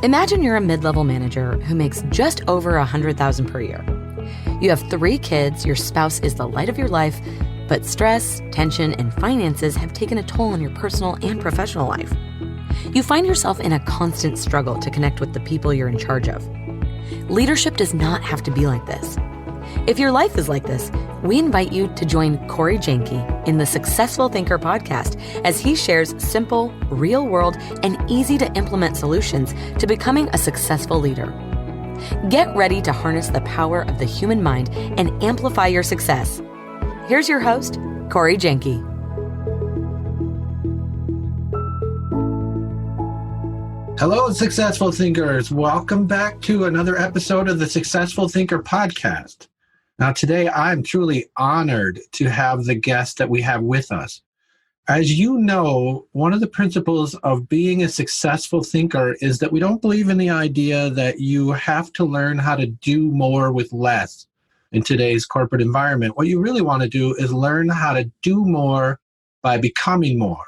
Imagine you're a mid-level manager who makes just over $100,000 per year. You have 3 kids, your spouse is the light of your life, but stress, tension, and finances have taken a toll on your personal and professional life. You find yourself in a constant struggle to connect with the people you're in charge of. Leadership does not have to be like this. If your life is like this, we invite you to join Corey Jahnke in the Successful Thinker podcast as he shares simple, real-world, and easy-to-implement solutions to becoming a successful leader. Get ready to harness the power of the human mind and amplify your success. Here's your host, Corey Jahnke. Hello, Successful Thinkers. Welcome back to another episode of the Successful Thinker podcast. Now, today, I'm truly honored to have the guest that we have with us. As you know, one of the principles of being a successful thinker is that we don't believe in the idea that you have to learn how to do more with less in today's corporate environment. What you really want to do is learn how to do more by becoming more.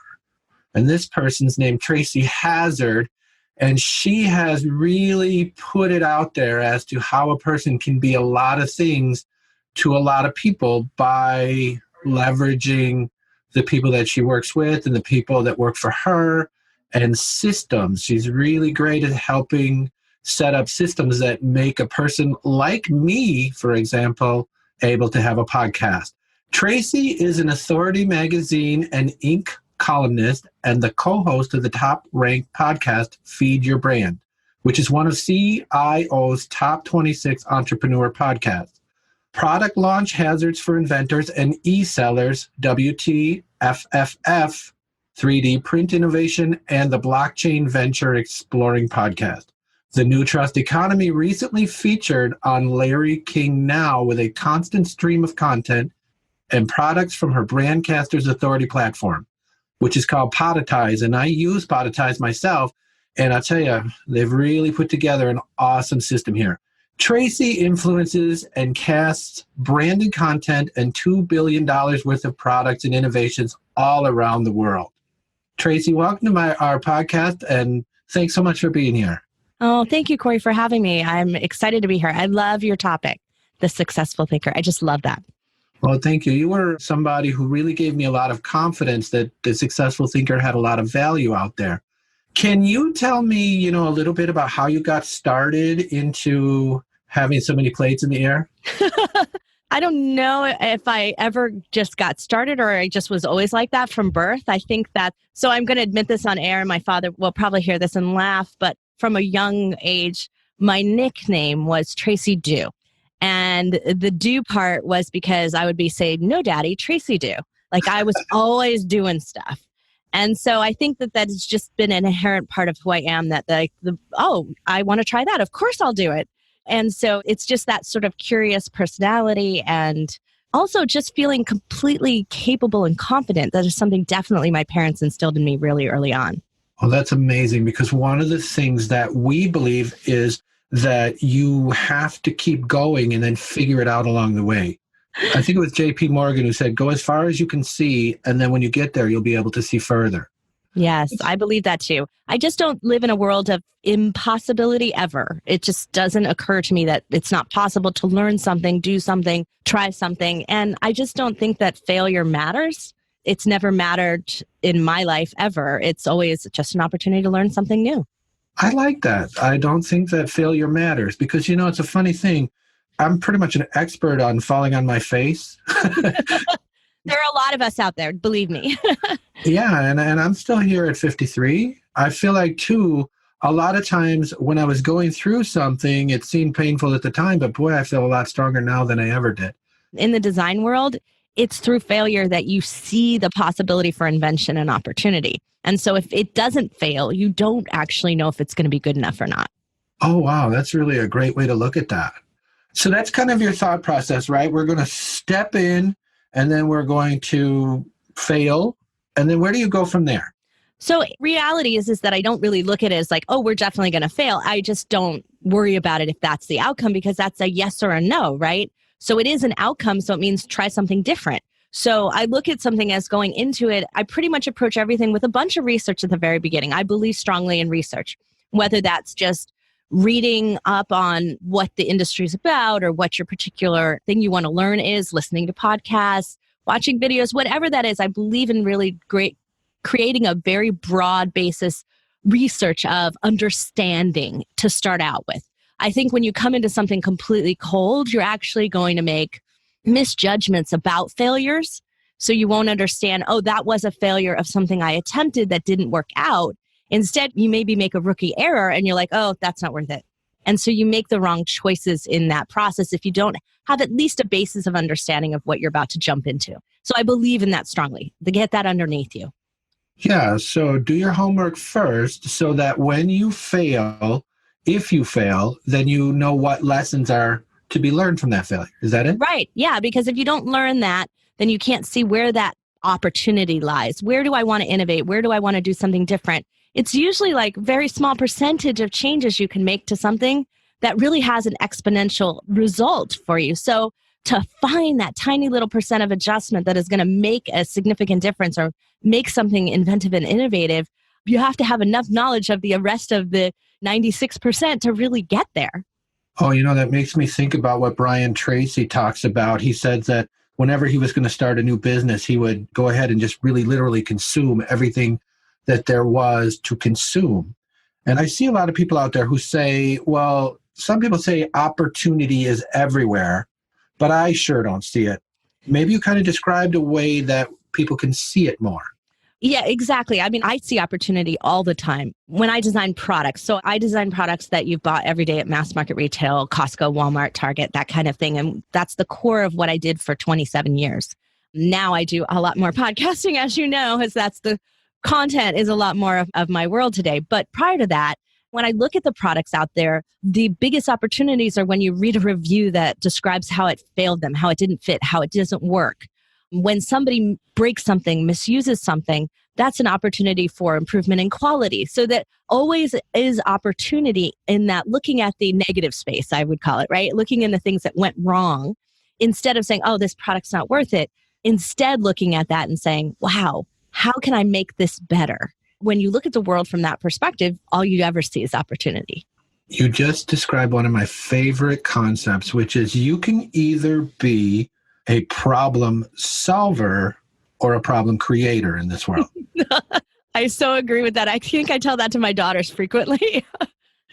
And this person's named Tracy Hazzard, and she has really put it out there as to how a person can be a lot of things to a lot of people by leveraging the people that she works with and the people that work for her and systems. She's really great at helping set up systems that make a person like me, for example, able to have a podcast. Tracy is an Authority Magazine and Inc. columnist and the co-host of the top-ranked podcast, Feed Your Brand, which is one of CIO's top 26 entrepreneur podcasts. Product Launch Hazards for Inventors and E-Sellers, WTFFF, 3D Print Innovation, and the Blockchain Venture Exploring podcast. The New Trust Economy recently featured on Larry King Now with a constant stream of content and products from her Brandcasters Authority platform, which is called Podetize. And I use Podetize myself, and I'll tell you, they've really put together an awesome system here. Tracy influences and casts branded content and $2 billion worth of products and innovations all around the world. Tracy, welcome to our podcast, and thanks so much for being here. Oh, thank you, Corey, for having me. I'm excited to be here. I love your topic, the successful thinker. I just love that. Well, thank you. You were somebody who really gave me a lot of confidence that the successful thinker had a lot of value out there. Can you tell me, a little bit about how you got started into having so many plates in the air? I don't know if I ever just got started or I just was always like that from birth. I think that, so I'm going to admit this on air. My father will probably hear this and laugh, but from a young age, my nickname was Tracy Do. And the do part was because I would be saying, no, Daddy, Tracy Do. Like I was always doing stuff. And so I think that has just been an inherent part of who I am, that I want to try that. Of course I'll do it. And so it's just that sort of curious personality and also just feeling completely capable and confident. That is something definitely my parents instilled in me really early on. Well, that's amazing, because one of the things that we believe is that you have to keep going and then figure it out along the way. I think it was J.P. Morgan who said, go as far as you can see, and then when you get there, you'll be able to see further. Yes, I believe that too. I just don't live in a world of impossibility ever. It just doesn't occur to me that it's not possible to learn something, do something, try something. And I just don't think that failure matters. It's never mattered in my life ever. It's always just an opportunity to learn something new. I like that. I don't think that failure matters because, it's a funny thing. I'm pretty much an expert on falling on my face. There are a lot of us out there, believe me. Yeah, and I'm still here at 53. I feel like, too, a lot of times when I was going through something, it seemed painful at the time, but boy, I feel a lot stronger now than I ever did. In the design world, it's through failure that you see the possibility for invention and opportunity. And so if it doesn't fail, you don't actually know if it's going to be good enough or not. Oh, wow. That's really a great way to look at that. So that's kind of your thought process, right? We're going to step in, and then we're going to fail. And then where do you go from there? So reality is that I don't really look at it as like, oh, we're definitely going to fail. I just don't worry about it if that's the outcome, because that's a yes or a no, right? So it is an outcome. So it means try something different. So I look at something as going into it. I pretty much approach everything with a bunch of research at the very beginning. I believe strongly in research. whether that's just reading up on what the industry is about or what your particular thing you want to learn is, listening to podcasts, watching videos, whatever that is. I believe in really great creating a very broad basis research of understanding to start out with. I think when you come into something completely cold, you're actually going to make misjudgments about failures. So you won't understand, oh, that was a failure of something I attempted that didn't work out. Instead, you maybe make a rookie error and you're like, oh, that's not worth it. And so you make the wrong choices in that process if you don't have at least a basis of understanding of what you're about to jump into. So I believe in that strongly, to get that underneath you. Yeah, so do your homework first so that when you fail, if you fail, then you know what lessons are to be learned from that failure. Is that it? Right. Yeah, because if you don't learn that, then you can't see where that opportunity lies. Where do I want to innovate? Where do I want to do something different? It's usually like very small percentage of changes you can make to something that really has an exponential result for you. So to find that tiny little percent of adjustment that is going to make a significant difference or make something inventive and innovative, you have to have enough knowledge of the rest of the 96% to really get there. Oh, that makes me think about what Brian Tracy talks about. He said that whenever he was going to start a new business, he would go ahead and just really literally consume everything that there was to consume. And I see a lot of people out there who say, well, some people say opportunity is everywhere, but I sure don't see it. Maybe you kind of described a way that people can see it more. Yeah, exactly. I mean, I see opportunity all the time when I design products. So I design products that you've bought every day at mass market retail, Costco, Walmart, Target, that kind of thing. And that's the core of what I did for 27 years. Now I do a lot more podcasting, as you know, as that's the content is a lot more of my world today. But prior to that, when I look at the products out there, the biggest opportunities are when you read a review that describes how it failed them, how it didn't fit, how it doesn't work. When somebody breaks something, misuses something, that's an opportunity for improvement in quality. So that always is opportunity in that looking at the negative space, I would call it, right? Looking in the things that went wrong instead of saying, oh, this product's not worth it. Instead, looking at that and saying, wow, how can I make this better? When you look at the world from that perspective, all you ever see is opportunity. You just described one of my favorite concepts, which is you can either be a problem solver or a problem creator in this world. I so agree with that. I think I tell that to my daughters frequently.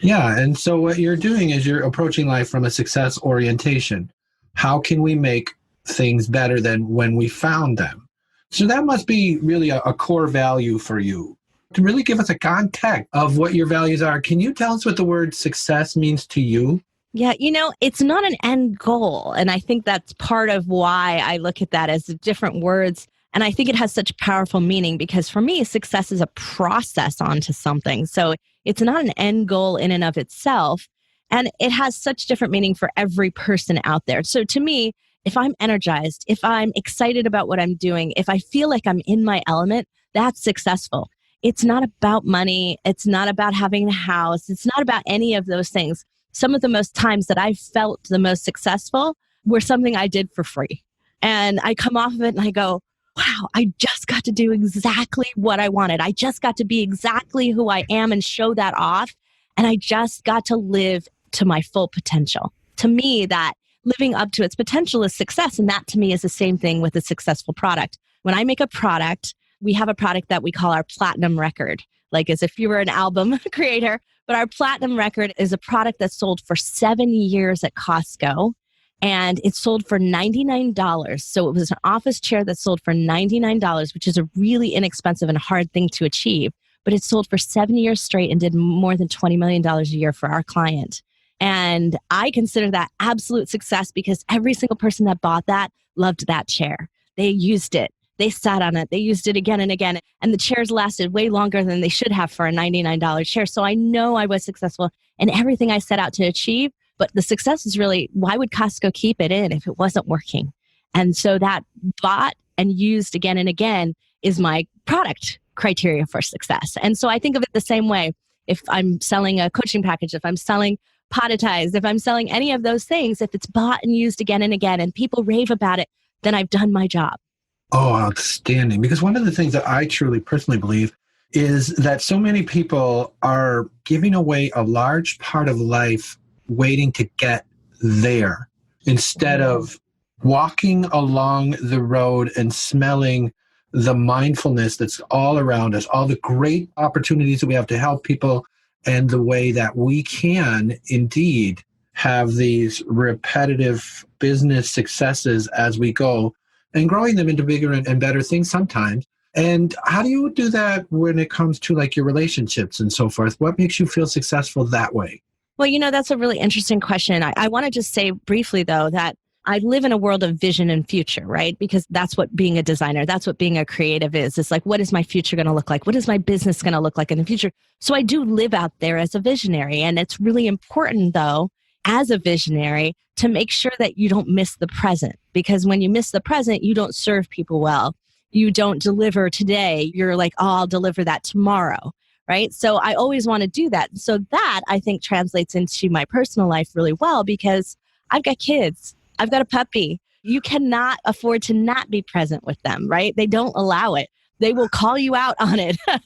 Yeah. And so what you're doing is you're approaching life from a success orientation. How can we make things better than when we found them? So that must be really a core value for you. To really give us a context of what your values are, can you tell us what the word success means to you? Yeah, it's not an end goal. And I think that's part of why I look at that as different words. And I think it has such powerful meaning because for me, success is a process onto something. So it's not an end goal in and of itself. And it has such different meaning for every person out there. So to me, if I'm energized, if I'm excited about what I'm doing, if I feel like I'm in my element, that's successful. It's not about money. It's not about having a house. It's not about any of those things. Some of the most times that I felt the most successful were something I did for free. And I come off of it and I go, wow, I just got to do exactly what I wanted. I just got to be exactly who I am and show that off. And I just got to live to my full potential. To me, that living up to its potential is success. And that to me is the same thing with a successful product. When I make a product, we have a product that we call our platinum record, like as if you were an album creator. But our platinum record is a product that's sold for 7 years at Costco. And it sold for $99. So it was an office chair that sold for $99, which is a really inexpensive and hard thing to achieve. But it sold for 7 years straight and did more than $20 million a year for our client. And I consider that absolute success because every single person that bought that loved that chair. They used it. They sat on it. They used it again and again. And the chairs lasted way longer than they should have for a $99 chair. So I know I was successful in everything I set out to achieve. But the success is really, why would Costco keep it in if it wasn't working? And so that bought and used again and again is my product criteria for success. And so I think of it the same way. If I'm selling a coaching package, if I'm selling Podetize, if I'm selling any of those things, if it's bought and used again and again and people rave about it, then I've done my job. Oh, outstanding. Because one of the things that I truly personally believe is that so many people are giving away a large part of life waiting to get there instead of walking along the road and smelling the mindfulness that's all around us, all the great opportunities that we have to help people, and the way that we can indeed have these repetitive business successes as we go and growing them into bigger and better things sometimes. And how do you do that when it comes to like your relationships and so forth? What makes you feel successful that way? Well, that's a really interesting question. I want to just say briefly, though, that I live in a world of vision and future, right? Because that's what being a designer, that's what being a creative is. It's like, what is my future going to look like? What is my business going to look like in the future? So I do live out there as a visionary. And it's really important, though, as a visionary, to make sure that you don't miss the present. Because when you miss the present, you don't serve people well. You don't deliver today. You're like, oh, I'll deliver that tomorrow. Right. So I always want to do that. So that I think translates into my personal life really well because I've got kids. I've got a puppy. You cannot afford to not be present with them, right? They don't allow it. They will call you out on it. They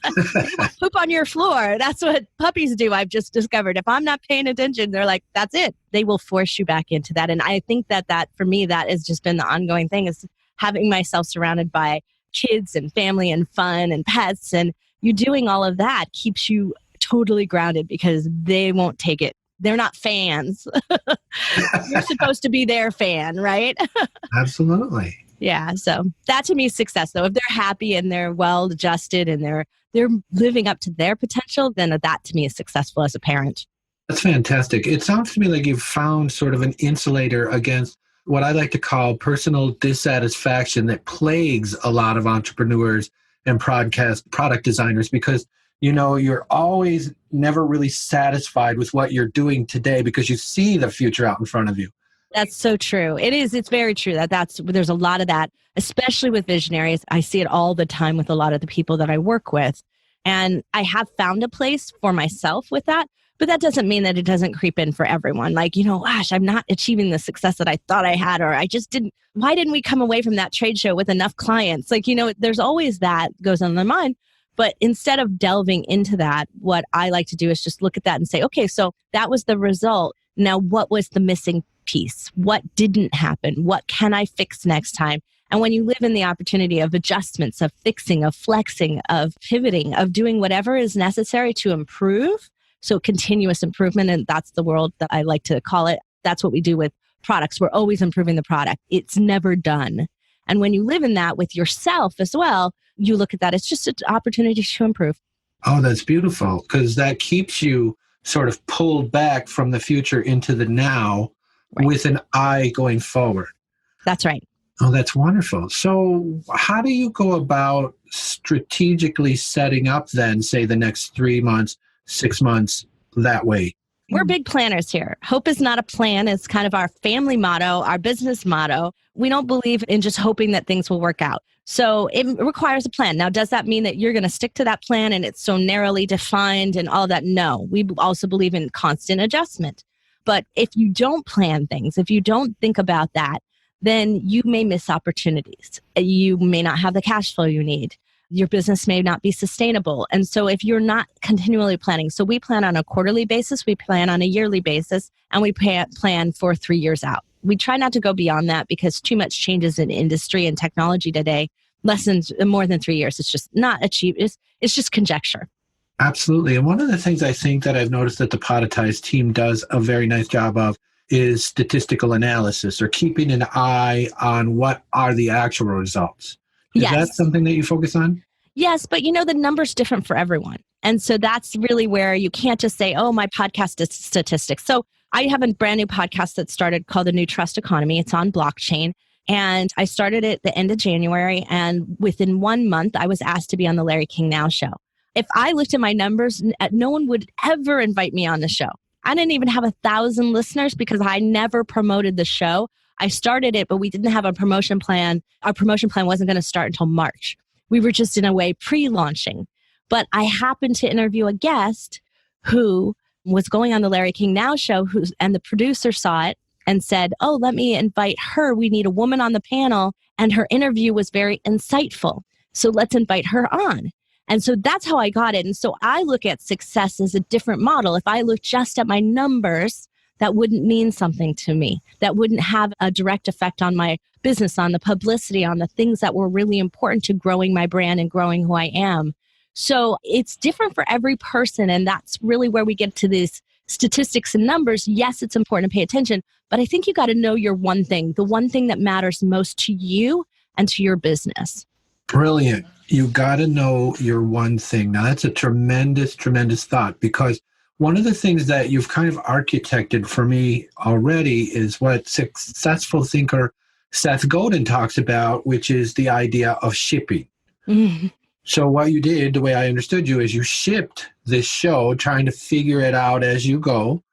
will poop on your floor. That's what puppies do. I've just discovered. If I'm not paying attention, they're like, that's it. They will force you back into that. And I think that for me, that has just been the ongoing thing is having myself surrounded by kids and family and fun and pets. And you doing all of that keeps you totally grounded because they won't take it. They're not fans. You're supposed to be their fan, right? Absolutely. Yeah. So that to me is success, though. If they're happy and they're well adjusted and they're living up to their potential, then that to me is successful as a parent. That's fantastic. It sounds to me like you've found sort of an insulator against what I like to call personal dissatisfaction that plagues a lot of entrepreneurs and product designers because, you're always never really satisfied with what you're doing today because you see the future out in front of you. That's so true. It is. It's very true there's a lot of that, especially with visionaries. I see it all the time with a lot of the people that I work with. And I have found a place for myself with that. But that doesn't mean that it doesn't creep in for everyone. Like, gosh, I'm not achieving the success that I thought I had, or I just didn't. Why didn't we come away from that trade show with enough clients? Like, there's always that goes on their mind. But instead of delving into that, what I like to do is just look at that and say, okay, so that was the result. Now, what was the missing piece? What didn't happen? What can I fix next time? And when you live in the opportunity of adjustments, of fixing, of flexing, of pivoting, of doing whatever is necessary to improve, so continuous improvement, and that's the world that I like to call it. That's what we do with products. We're always improving the product. It's never done. And when you live in that with yourself as well, you look at that. It's just an opportunity to improve. Oh, that's beautiful because that keeps you sort of pulled back from the future into the now with an eye going forward. That's right. Oh, that's wonderful. So how do you go about strategically setting up then, say, the next 3 months, 6 months that way? We're big planners here. Hope is not a plan. It's kind of our family motto, our business motto. We don't believe in just hoping that things will work out. So it requires a plan. Now, does that mean that you're going to stick to that plan and it's so narrowly defined and all that? No, we also believe in constant adjustment. But if you don't plan things, if you don't think about that, then you may miss opportunities. You may not have the cash flow you need. Your business may not be sustainable. And so if you're not continually planning, so we plan on a quarterly basis, we plan on a yearly basis, and we plan for 3 years out. We try not to go beyond that because too much changes in industry and technology today. Lessons more than 3 years. It's just not achieved. It's just conjecture. Absolutely. And one of the things I think that I've noticed that the Podetize team does a very nice job of is statistical analysis or keeping an eye on what are the actual results. Is that something that you focus on? Yes, but the number's different for everyone. And so that's really where you can't just say, oh, my podcast is statistics. So I have a brand new podcast that started called The New Trust Economy. It's on blockchain. And I started it at the end of January. And within 1 month, I was asked to be on the Larry King Now show. If I looked at my numbers, no one would ever invite me on the show. I didn't even have 1,000 listeners because I never promoted the show. I started it, but we didn't have a promotion plan. Our promotion plan wasn't going to start until March. We were just in a way pre-launching. But I happened to interview a guest who was going on the Larry King Now show, and the producer saw it and said, oh, let me invite her. We need a woman on the panel. And her interview was very insightful. So let's invite her on. And so that's how I got it. And so I look at success as a different model. If I look just at my numbers, that wouldn't mean something to me. That wouldn't have a direct effect on my business, on the publicity, on the things that were really important to growing my brand and growing who I am. So it's different for every person. And that's really where we get to these statistics and numbers. Yes, it's important to pay attention, but I think you got to know your one thing, the one thing that matters most to you and to your business. Brilliant. You got to know your one thing. Now, that's a tremendous, tremendous thought, because one of the things that you've kind of architected for me already is what successful thinker Seth Godin talks about, which is the idea of shipping. Mm-hmm. So what you did, the way I understood you, is you shipped this show, trying to figure it out as you go.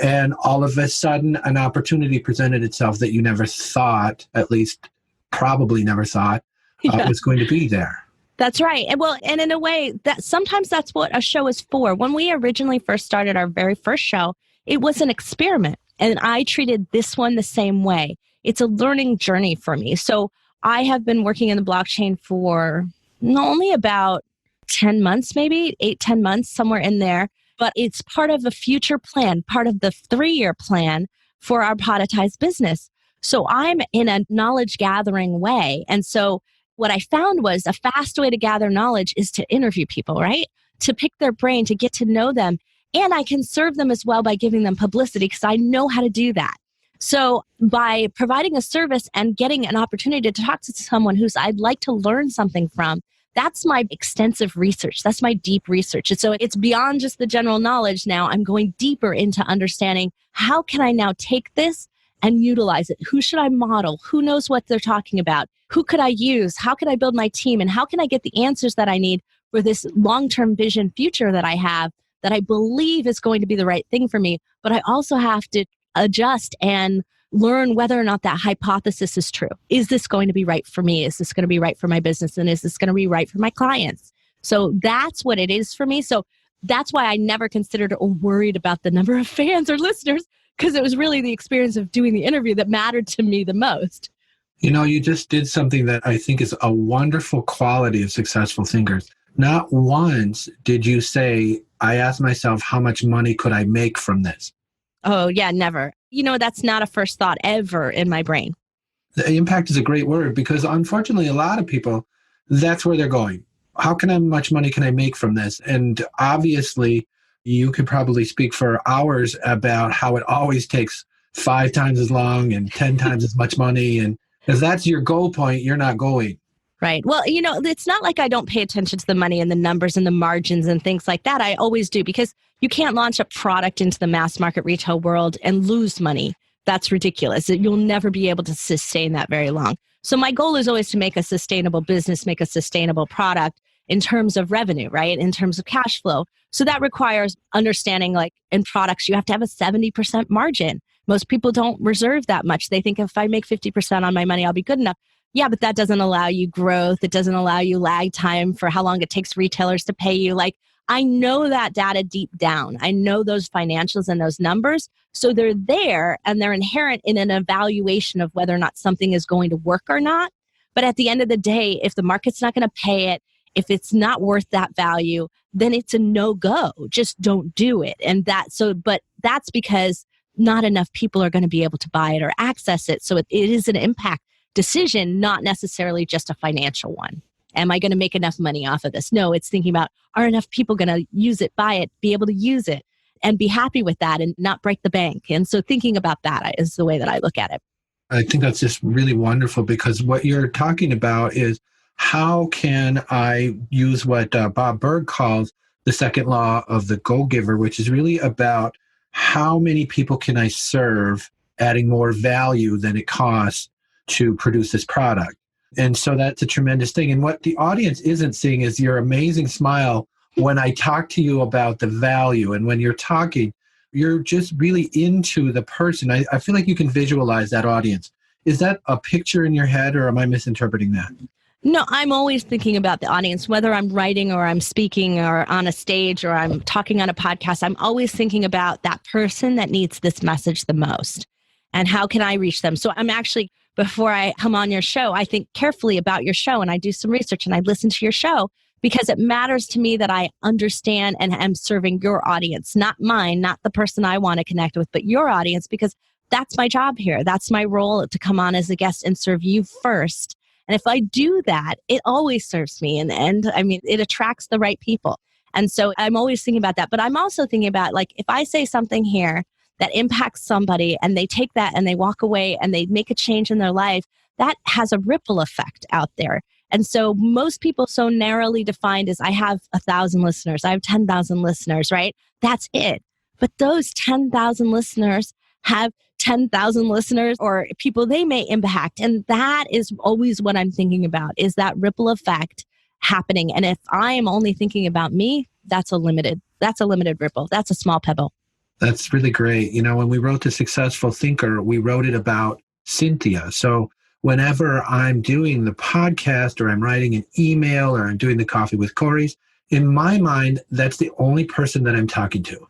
And all of a sudden, an opportunity presented itself that you never thought, at least probably never thought, was going to be there. That's right. And in a way, that sometimes that's what a show is for. When we originally first started our very first show, it was an experiment. And I treated this one the same way. It's a learning journey for me. So I have been working in the blockchain for only about 10 months, maybe 8-10 months, somewhere in there. But it's part of a future plan, part of the 3-year plan for our Podetize business. So I'm in a knowledge gathering way. And so what I found was a fast way to gather knowledge is to interview people, right? To pick their brain, to get to know them. And I can serve them as well by giving them publicity because I know how to do that. So by providing a service and getting an opportunity to talk to someone who's I'd like to learn something from, that's my extensive research. That's my deep research. And so it's beyond just the general knowledge now. I'm going deeper into understanding how can I now take this and utilize it? Who should I model? Who knows what they're talking about? Who could I use? How can I build my team? And how can I get the answers that I need for this long-term vision future that I have that I believe is going to be the right thing for me? But I also have to adjust and learn whether or not that hypothesis is true. Is this going to be right for me? Is this going to be right for my business? And is this going to be right for my clients? So that's what it is for me. So that's why I never considered or worried about the number of fans or listeners, because it was really the experience of doing the interview that mattered to me the most. You know, you just did something that I think is a wonderful quality of successful thinkers. Not once did you say, I asked myself, how much money could I make from this? Oh, yeah, never. You know, that's not a first thought ever in my brain. The impact is a great word because unfortunately, a lot of people, that's where they're going. How much money can I make from this? And obviously, you could probably speak for hours about how it always takes 5 times as long and 10 times as much money. And if that's your goal point, you're not going. Right. Well, you know, it's not like I don't pay attention to the money and the numbers and the margins and things like that. I always do, because you can't launch a product into the mass market retail world and lose money. That's ridiculous. You'll never be able to sustain that very long. So my goal is always to make a sustainable business, make a sustainable product in terms of revenue, right? In terms of cash flow. So that requires understanding, like in products, you have to have a 70% margin. Most people don't reserve that much. They think if I make 50% on my money, I'll be good enough. Yeah, but that doesn't allow you growth. It doesn't allow you lag time for how long it takes retailers to pay you. Like, I know that data deep down. I know those financials and those numbers. So they're there and they're inherent in an evaluation of whether or not something is going to work or not. But at the end of the day, if the market's not going to pay it, if it's not worth that value, then it's a no-go. Just don't do it. And but that's because not enough people are going to be able to buy it or access it. So it is an impact decision, not necessarily just a financial one. Am I going to make enough money off of this? No, it's thinking about, are enough people going to use it, buy it, be able to use it, and be happy with that and not break the bank? And so thinking about that is the way that I look at it. I think that's just really wonderful, because what you're talking about is how can I use what Bob Berg calls the second law of the go-giver, which is really about how many people can I serve, adding more value than it costs to produce this product. And so that's a tremendous thing. And what the audience isn't seeing is your amazing smile when I talk to you about the value. And when you're talking, you're just really into the person. I feel like you can visualize that audience. Is that a picture in your head, or am I misinterpreting that? No, I'm always thinking about the audience, whether I'm writing or I'm speaking or on a stage or I'm talking on a podcast. I'm always thinking about that person that needs this message the most and how can I reach them. So I'm actually, before I come on your show, I think carefully about your show and I do some research and I listen to your show because it matters to me that I understand and am serving your audience, not mine, not the person I want to connect with, but your audience, because that's my job here. That's my role, to come on as a guest and serve you first. And if I do that, it always serves me. And I mean, it attracts the right people. And so I'm always thinking about that. But I'm also thinking about, like, if I say something here that impacts somebody and they take that and they walk away and they make a change in their life, that has a ripple effect out there. And so most people, so narrowly defined as I have 1,000 listeners, I have 10,000 listeners, right? That's it. But those 10,000 listeners have 10,000 listeners or people they may impact. And that is always what I'm thinking about, is that ripple effect happening. And if I am only thinking about me, that's a limited ripple. That's a small pebble. That's really great. You know, when we wrote The Successful Thinker, we wrote it about Cynthia. So whenever I'm doing the podcast or I'm writing an email or I'm doing the Coffee with Corey's, in my mind, that's the only person that I'm talking to.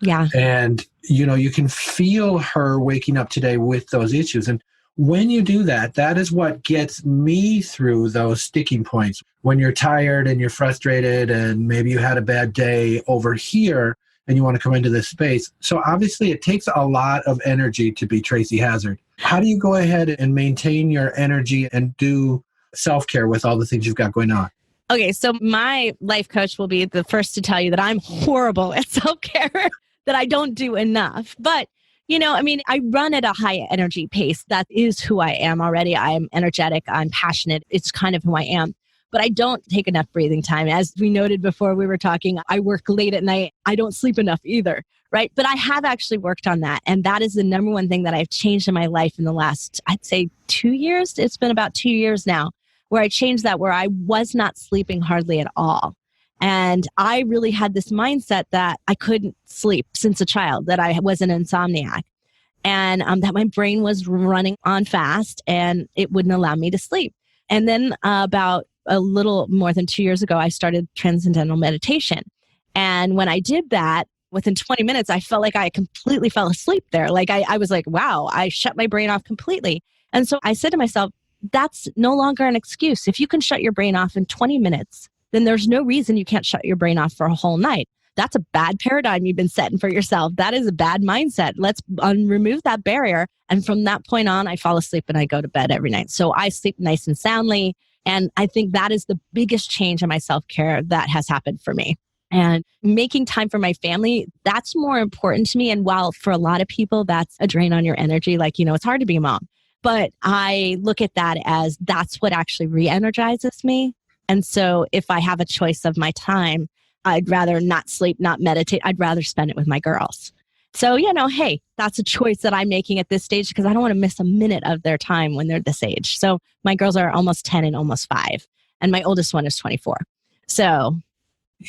Yeah. And, you know, you can feel her waking up today with those issues. And when you do that, that is what gets me through those sticking points. When you're tired and you're frustrated and maybe you had a bad day over here and you want to come into this space. So obviously it takes a lot of energy to be Tracy Hazzard. How do you go ahead and maintain your energy and do self-care with all the things you've got going on? Okay, so my life coach will be the first to tell you that I'm horrible at self-care, that I don't do enough. But, you know, I mean, I run at a high energy pace. That is who I am already. I'm energetic. I'm passionate. It's kind of who I am. But I don't take enough breathing time. As we noted before we were talking, I work late at night. I don't sleep enough either, right? But I have actually worked on that. And that is the number one thing that I've changed in my life in the last, I'd say 2 years. It's been about 2 years now where I changed that, where I was not sleeping hardly at all. And I really had this mindset that I couldn't sleep since a child, that I was an insomniac, and that my brain was running on fast and it wouldn't allow me to sleep. And then about a little more than 2 years ago, I started transcendental meditation. And when I did that, within 20 minutes, I felt like I completely fell asleep there. Like I was like, wow, I shut my brain off completely. And so I said to myself, that's no longer an excuse. If you can shut your brain off in 20 minutes, then there's no reason you can't shut your brain off for a whole night. That's a bad paradigm you've been setting for yourself. That is a bad mindset. Let's remove that barrier. And from that point on, I fall asleep and I go to bed every night. So I sleep nice and soundly. And I think that is the biggest change in my self-care that has happened for me. And making time for my family, that's more important to me. And while for a lot of people, that's a drain on your energy, like, you know, it's hard to be a mom. But I look at that as that's what actually re-energizes me. And so if I have a choice of my time, I'd rather not sleep, not meditate. I'd rather spend it with my girls. So, you know, hey, that's a choice that I'm making at this stage because I don't want to miss a minute of their time when they're this age. So my girls are almost 10 and almost 5. And my oldest one is 24. So.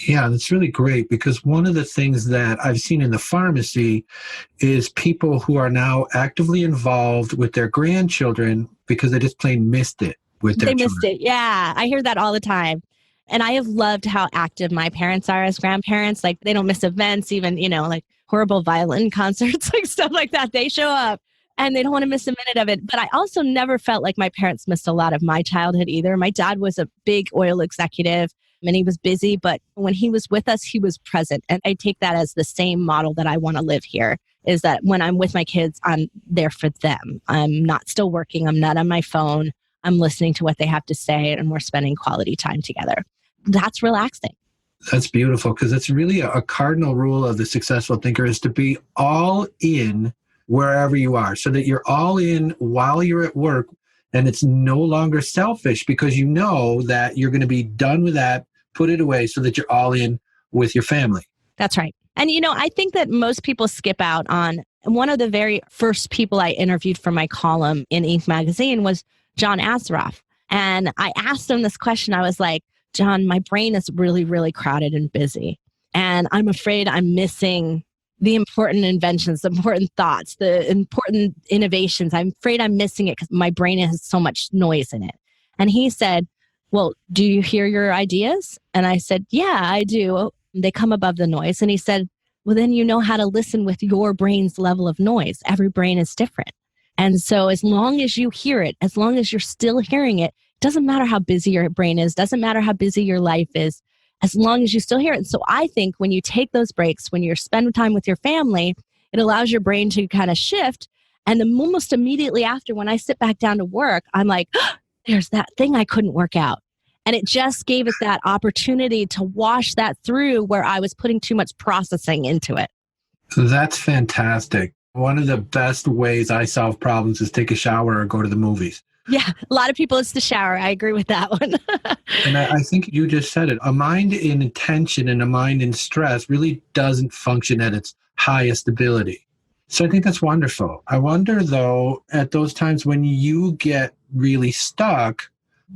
Yeah, that's really great because one of the things that I've seen in the pharmacy is people who are now actively involved with their grandchildren because they just plain missed it with their children. They missed it. Yeah, I hear that all the time. And I have loved how active my parents are as grandparents. Like they don't miss events, even, you know, like horrible violin concerts, like stuff like that. They show up and they don't want to miss a minute of it. But I also never felt like my parents missed a lot of my childhood either. My dad was a big oil executive and he was busy, but when he was with us, he was present. And I take that as the same model that I want to live here, is that when I'm with my kids, I'm there for them. I'm not still working. I'm not on my phone. I'm listening to what they have to say and we're spending quality time together. That's relaxing. That's beautiful because it's really a cardinal rule of the successful thinker is to be all in wherever you are so that you're all in while you're at work and it's no longer selfish because you know that you're going to be done with that, put it away so that you're all in with your family. That's right. And, you know, I think that most people skip out on one of the very first people I interviewed for my column in Inc. magazine was John Assaraf. And I asked him this question. I was like, John, my brain is really, really crowded and busy. And I'm afraid I'm missing the important inventions, the important thoughts, the important innovations. I'm afraid I'm missing it because my brain has so much noise in it. And he said, well, do you hear your ideas? And I said, yeah, I do. They come above the noise. And he said, well, then you know how to listen with your brain's level of noise. Every brain is different. And so as long as you hear it, as long as you're still hearing it, doesn't matter how busy your brain is, doesn't matter how busy your life is, as long as you still hear it. And so I think when you take those breaks, when you're spending time with your family, it allows your brain to kind of shift. And then almost immediately after, when I sit back down to work, I'm like, oh, there's that thing I couldn't work out. And it just gave it that opportunity to wash that through where I was putting too much processing into it. That's fantastic. One of the best ways I solve problems is take a shower or go to the movies. Yeah, a lot of people, it's the shower. I agree with that one. And I think you just said it. A mind in tension and a mind in stress really doesn't function at its highest ability. So I think that's wonderful. I wonder, though, at those times when you get really stuck,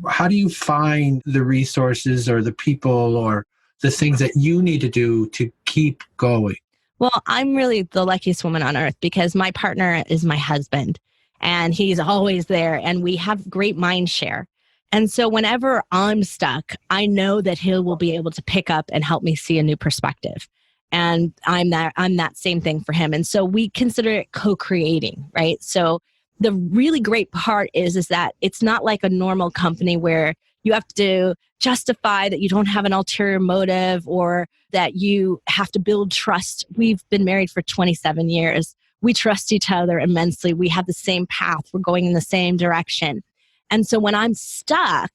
how do you find the resources or the people or the things that you need to do to keep going? Well, I'm really the luckiest woman on earth because my partner is my husband and he's always there and we have great mind share. And so whenever I'm stuck, I know that he will be able to pick up and help me see a new perspective. And I'm that same thing for him. And so we consider it co-creating, right? So the really great part is that it's not like a normal company where you have to justify that you don't have an ulterior motive or that you have to build trust. We've been married for 27 years. We trust each other immensely. We have the same path. We're going in the same direction. And so when I'm stuck,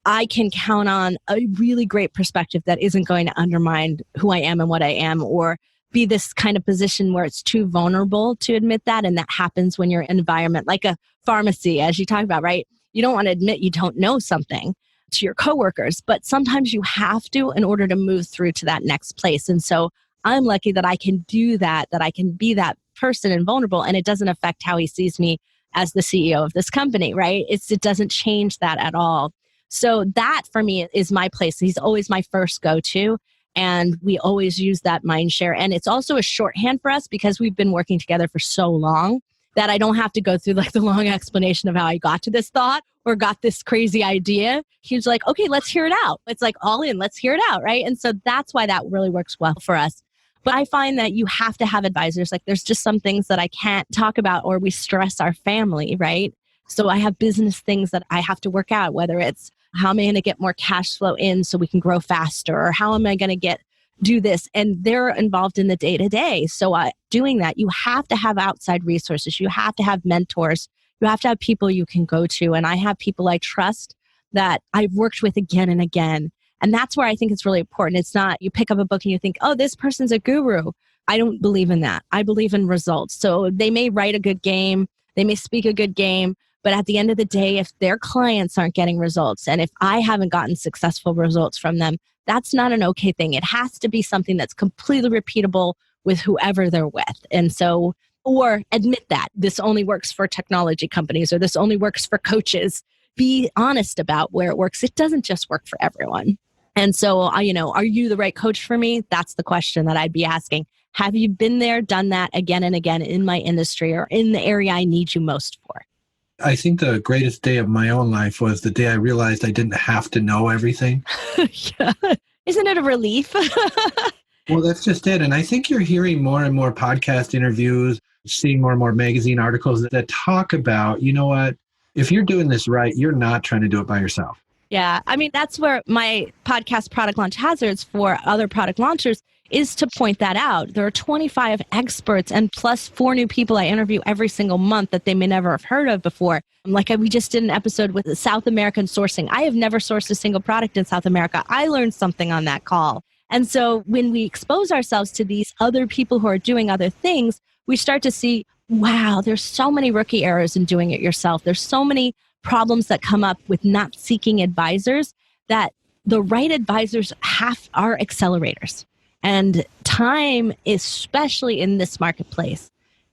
I can count on a really great perspective that isn't going to undermine who I am and what I am or be this kind of position where it's too vulnerable to admit that. And that happens when you're in an environment like a pharmacy, as you talked about, right? You don't want to admit you don't know something to your coworkers, but sometimes you have to in order to move through to that next place. And so I'm lucky that I can do that I can be that person and vulnerable, and it doesn't affect how he sees me as the CEO of this company, right? It doesn't change that at all. So that for me is my place. He's always my first go-to. And we always use that mind share. And it's also a shorthand for us because we've been working together for so long that I don't have to go through like the long explanation of how I got to this thought or got this crazy idea. He's like, okay, let's hear it out. It's like all in, let's hear it out, right? And so that's why that really works well for us. But I find that you have to have advisors. Like there's just some things that I can't talk about or we stress our family, right? So I have business things that I have to work out, whether it's how am I going to get more cash flow in so we can grow faster? Or how am I going to do this? And they're involved in the day-to-day. So doing that, you have to have outside resources. You have to have mentors. You have to have people you can go to. And I have people I trust that I've worked with again and again. And that's where I think it's really important. It's not you pick up a book and you think, oh, this person's a guru. I don't believe in that. I believe in results. So they may write a good game. They may speak a good game. But at the end of the day, if their clients aren't getting results and if I haven't gotten successful results from them, that's not an okay thing. It has to be something that's completely repeatable with whoever they're with. And so, or admit that this only works for technology companies or this only works for coaches. Be honest about where it works. It doesn't just work for everyone. And so, are you the right coach for me? That's the question that I'd be asking. Have you been there, done that again and again in my industry or in the area I need you most for? I think the greatest day of my own life was the day I realized I didn't have to know everything. Yeah. Isn't it a relief? Well, that's just it. And I think you're hearing more and more podcast interviews, seeing more and more magazine articles that talk about, you know what, if you're doing this right, you're not trying to do it by yourself. Yeah. I mean, that's where my podcast Product Launch Hazards for other product launchers is to point that out. There are 25 experts and plus 4 new people I interview every single month that they may never have heard of before. Like we just did an episode with South American sourcing. I have never sourced a single product in South America. I learned something on that call. And so when we expose ourselves to these other people who are doing other things, we start to see, wow, there's so many rookie errors in doing it yourself. There's so many problems that come up with not seeking advisors that the right advisors are accelerators. And time, especially in this marketplace,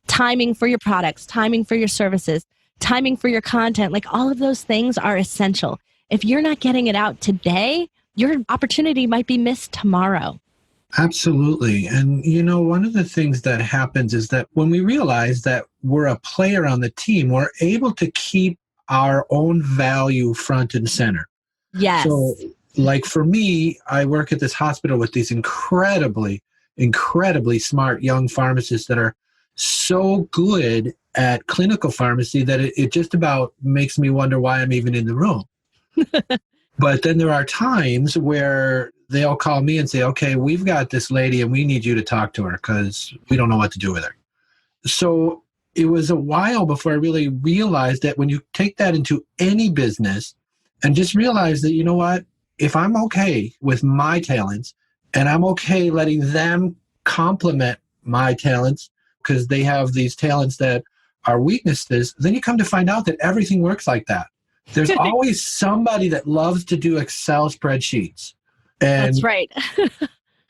timing for your products, timing for your services, timing for your content, like all of those things are essential. If you're not getting it out today, your opportunity might be missed tomorrow. Absolutely. And, one of the things that happens is that when we realize that we're a player on the team, we're able to keep our own value front and center. Yes. So, like for me, I work at this hospital with these incredibly smart young pharmacists that are so good at clinical pharmacy that it just about makes me wonder why I'm even in the room. But then there are times where they'll call me and say, okay, we've got this lady and we need you to talk to her because we don't know what to do with her. So it was a while before I really realized that when you take that into any business and just realize that, you know what, if I'm okay with my talents and I'm okay letting them complement my talents because they have these talents that are weaknesses, then you come to find out that everything works like that. There's always somebody that loves to do Excel spreadsheets. And, That's right.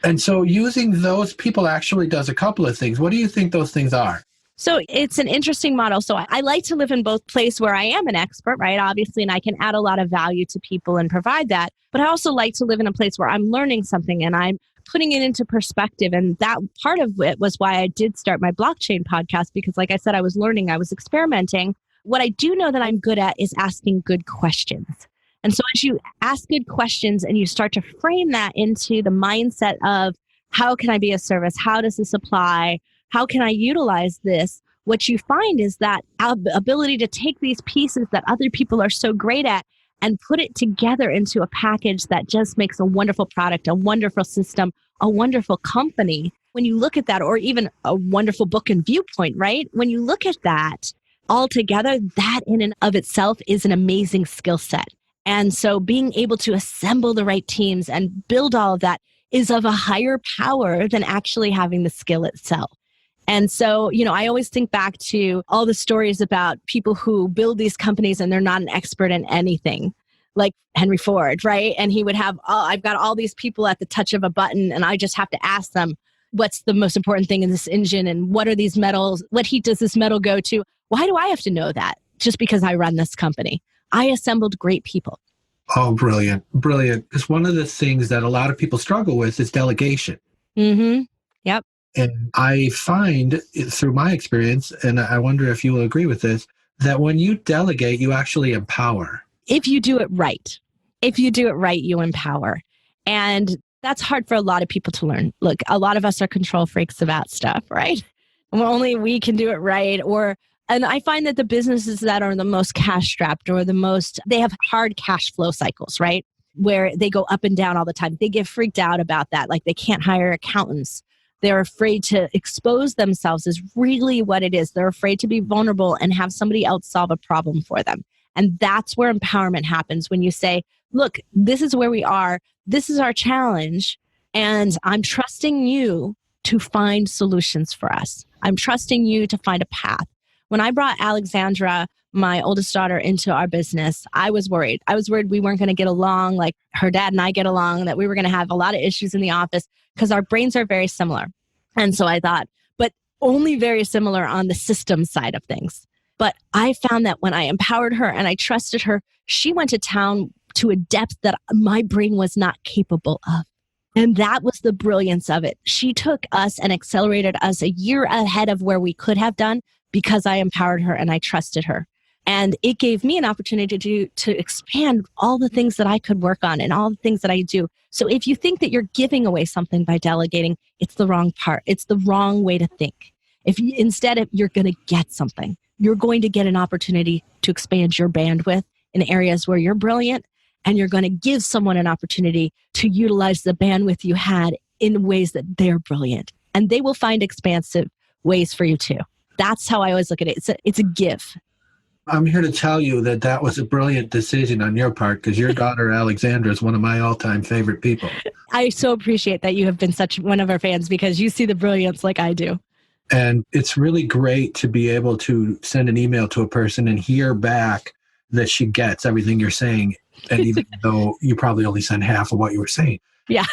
and so using those people actually does a couple of things. What do you think those things are? So it's an interesting model. So I like to live in both places where I am an expert, right? Obviously, and I can add a lot of value to people and provide that. But I also like to live in a place where I'm learning something and I'm putting it into perspective. And that part of it was why I did start my blockchain podcast, because like I said, I was learning, I was experimenting. What I do know that I'm good at is asking good questions. And so as you ask good questions and you start to frame that into the mindset of how can I be of service? How does this apply? How can I utilize this? What you find is that ability to take these pieces that other people are so great at and put it together into a package that just makes a wonderful product, a wonderful system, a wonderful company. When you look at that, or even a wonderful book and viewpoint, right? When you look at that all together, that in and of itself is an amazing skill set. And so being able to assemble the right teams and build all of that is of a higher power than actually having the skill itself. And so, I always think back to all the stories about people who build these companies and they're not an expert in anything, like Henry Ford, right? And he would have, I've got all these people at the touch of a button and I just have to ask them, what's the most important thing in this engine? And what are these metals? What heat does this metal go to? Why do I have to know that? Just because I run this company. I assembled great people. Oh, brilliant. Brilliant. Because one of the things that a lot of people struggle with is delegation. Mm-hmm. Yep. And I find through my experience, and I wonder if you will agree with this, that when you delegate, you actually empower. If you do it right. If you do it right, you empower. And that's hard for a lot of people to learn. Look, a lot of us are control freaks about stuff, right? And only we can do it right. And I find that the businesses that are the most cash strapped or they have hard cash flow cycles, right? Where they go up and down all the time. They get freaked out about that. Like they can't hire accountants. They're afraid to expose themselves is really what it is. They're afraid to be vulnerable and have somebody else solve a problem for them. And that's where empowerment happens when you say, look, this is where we are. This is our challenge. And I'm trusting you to find solutions for us. I'm trusting you to find a path. When I brought Alexandra, my oldest daughter, into our business, I was worried. I was worried we weren't going to get along like her dad and I get along, that we were going to have a lot of issues in the office because our brains are very similar. And so I thought, but only very similar on the system side of things. But I found that when I empowered her and I trusted her, she went to town to a depth that my brain was not capable of. And that was the brilliance of it. She took us and accelerated us a year ahead of where we could have done because I empowered her and I trusted her. And it gave me an opportunity to expand all the things that I could work on and all the things that I do. So if you think that you're giving away something by delegating, it's the wrong part. It's the wrong way to think. Instead, you're going to get something. You're going to get an opportunity to expand your bandwidth in areas where you're brilliant, and you're going to give someone an opportunity to utilize the bandwidth you had in ways that they're brilliant. And they will find expansive ways for you too. That's how I always look at it. It's a give. I'm here to tell you that was a brilliant decision on your part, because your daughter, Alexandra, is one of my all-time favorite people. I so appreciate that you have been such one of our fans, because you see the brilliance like I do. And it's really great to be able to send an email to a person and hear back that she gets everything you're saying, and even though you probably only sent half of what you were saying. Yeah.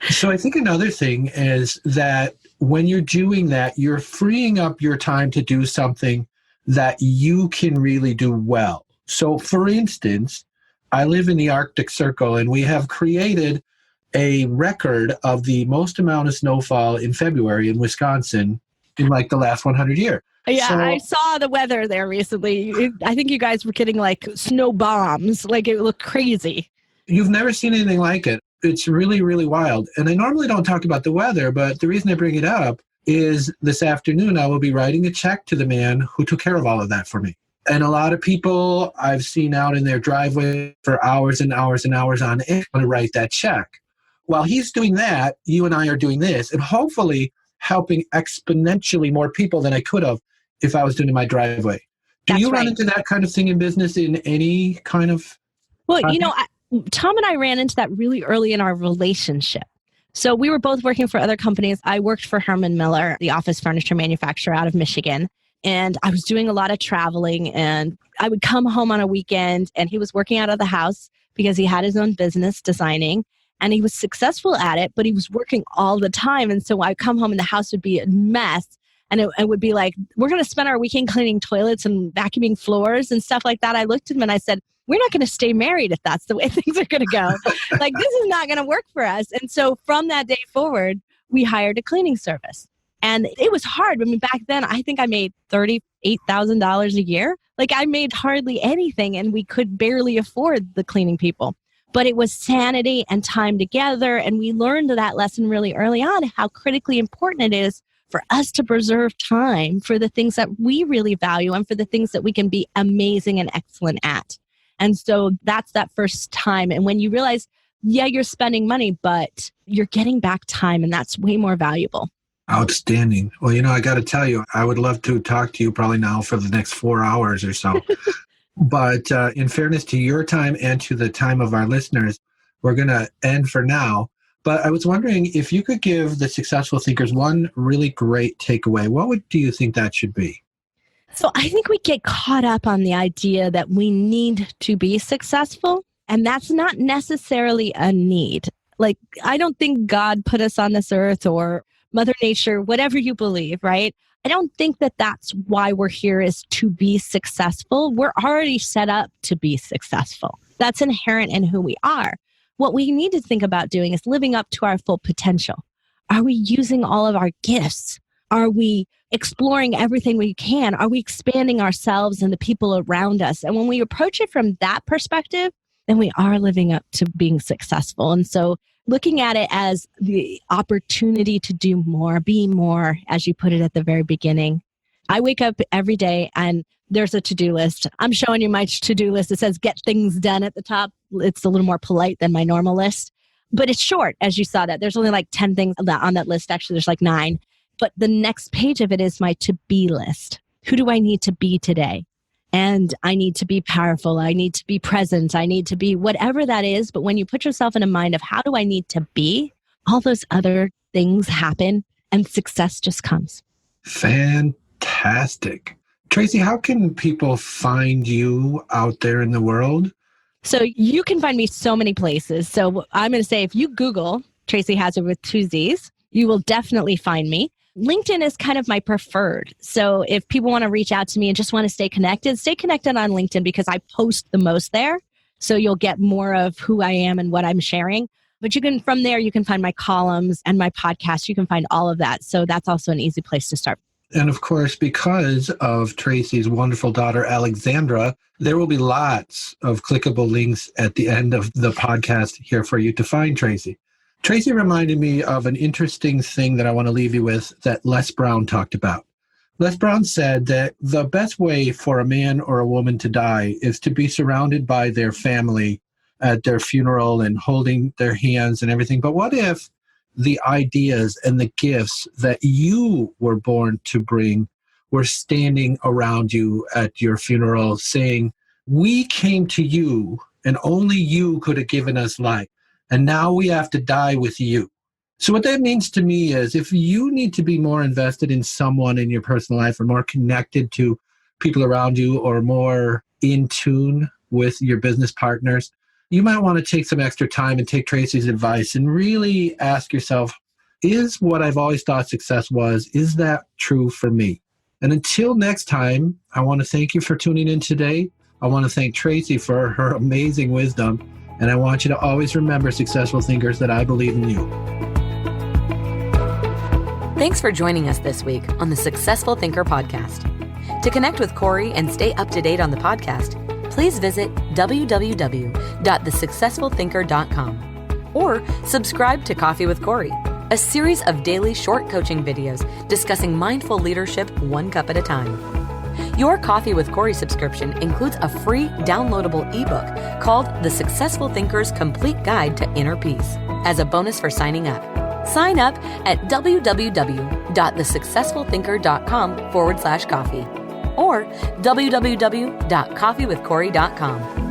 So I think another thing is that when you're doing that, you're freeing up your time to do something that you can really do well. So for instance, I live in the Arctic Circle, and we have created a record of the most amount of snowfall in February in Wisconsin in like the last 100 years. Yeah, so, I saw the weather there recently. I think you guys were getting like snow bombs. Like it looked crazy. You've never seen anything like it. It's really, really wild. And I normally don't talk about the weather, but the reason I bring it up is this afternoon I will be writing a check to the man who took care of all of that for me. And a lot of people I've seen out in their driveway for hours and hours and hours on end to write that check. While he's doing that, you and I are doing this, and hopefully helping exponentially more people than I could have if I was doing it in my driveway. Do you run into that kind of thing in business in any kind of... Well, Tom and I ran into that really early in our relationship. So we were both working for other companies. I worked for Herman Miller, the office furniture manufacturer out of Michigan. And I was doing a lot of traveling, and I would come home on a weekend, and he was working out of the house because he had his own business designing, and he was successful at it, but he was working all the time. And so I'd come home and the house would be a mess. And it would be like, we're going to spend our weekend cleaning toilets and vacuuming floors and stuff like that. I looked at him and I said, we're not going to stay married if that's the way things are going to go. Like, this is not going to work for us. And so from that day forward, we hired a cleaning service. And it was hard. I mean, back then, I think I made $38,000 a year. Like, I made hardly anything, and we could barely afford the cleaning people. But it was sanity and time together. And we learned that lesson really early on, how critically important it is for us to preserve time for the things that we really value and for the things that we can be amazing and excellent at. And so that's that first time. And when you realize, yeah, you're spending money, but you're getting back time, and that's way more valuable. Outstanding. Well, I got to tell you, I would love to talk to you probably now for the next 4 hours or so. But in fairness to your time and to the time of our listeners, we're going to end for now. But I was wondering if you could give the successful thinkers one really great takeaway. What do you think that should be? So I think we get caught up on the idea that we need to be successful, and that's not necessarily a need. Like, I don't think God put us on this earth, or Mother Nature, whatever you believe, right? I don't think that that's why we're here, is to be successful. We're already set up to be successful. That's inherent in who we are. What we need to think about doing is living up to our full potential. Are we using all of our gifts? Are we exploring everything we can? Are we expanding ourselves and the people around us? And when we approach it from that perspective, then we are living up to being successful. And so looking at it as the opportunity to do more, be more, as you put it at the very beginning. I wake up every day and there's a to-do list. I'm showing you my to-do list. It says get things done at the top. It's a little more polite than my normal list, but it's short, as you saw that. There's only like 10 things on that list. Actually, there's like 9. But the next page of it is my to-be list. Who do I need to be today? And I need to be powerful. I need to be present. I need to be whatever that is. But when you put yourself in a mind of how do I need to be, all those other things happen and success just comes. Fantastic. Tracy, how can people find you out there in the world? So you can find me so many places. So I'm going to say if you Google Tracy Hazzard with 2 Z's, you will definitely find me. LinkedIn is kind of my preferred. So if people want to reach out to me and just want to stay connected on LinkedIn because I post the most there. So you'll get more of who I am and what I'm sharing. But from there, you can find my columns and my podcast. You can find all of that. So that's also an easy place to start. And of course, because of Tracy's wonderful daughter, Alexandra, there will be lots of clickable links at the end of the podcast here for you to find Tracy. Tracy reminded me of an interesting thing that I want to leave you with that Les Brown talked about. Les Brown said that the best way for a man or a woman to die is to be surrounded by their family at their funeral and holding their hands and everything. But what if the ideas and the gifts that you were born to bring were standing around you at your funeral saying, we came to you and only you could have given us life. And now we have to die with you. So what that means to me is if you need to be more invested in someone in your personal life or more connected to people around you or more in tune with your business partners, you might want to take some extra time and take Tracy's advice and really ask yourself, is what I've always thought success was, is that true for me? And until next time, I want to thank you for tuning in today. I want to thank Tracy for her amazing wisdom. And I want you to always remember, successful thinkers, that I believe in you. Thanks for joining us this week on the Successful Thinker Podcast. To connect with Corey and stay up to date on the podcast, please visit www.thesuccessfulthinker.com or subscribe to Coffee with Corey, a series of daily short coaching videos discussing mindful leadership 1 cup at a time. Your Coffee with Corey subscription includes a free downloadable ebook called The Successful Thinker's Complete Guide to Inner Peace as a bonus for signing up. Sign up at www.thesuccessfulthinker.com/coffee or www.coffeewithcorey.com.